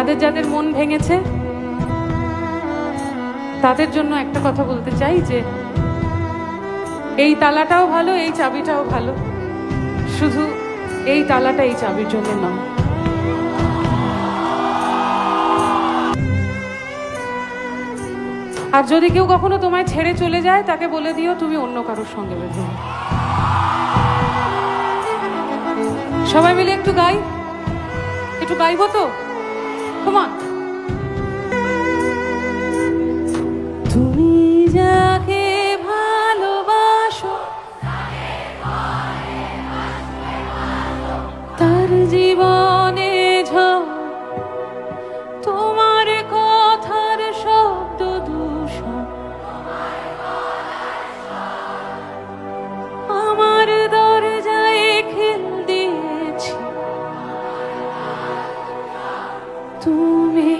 যাদের যাদের মন ভেঙেছে তাদের জন্য একটা কথা বলতে চাই যে এই তালাটাও ভালো, এই চাবিটাও ভালো, শুধু এই তালাটা এই চাবির জন্য নয়। আর যদি কেউ কখনো তোমায় ছেড়ে চলে যায় তাকে বলে দিও তুমি অন্য কারোর সঙ্গে বেঁধে। সবাই মিলে একটু গাই, একটু গাইবো তো, কমান। তুমি যাকে ভালোবাসো তার জীবনে ঝড়, তোমার কথার শব্দ দূষণ আমার দরজায় খিল দিয়েছি তুমি।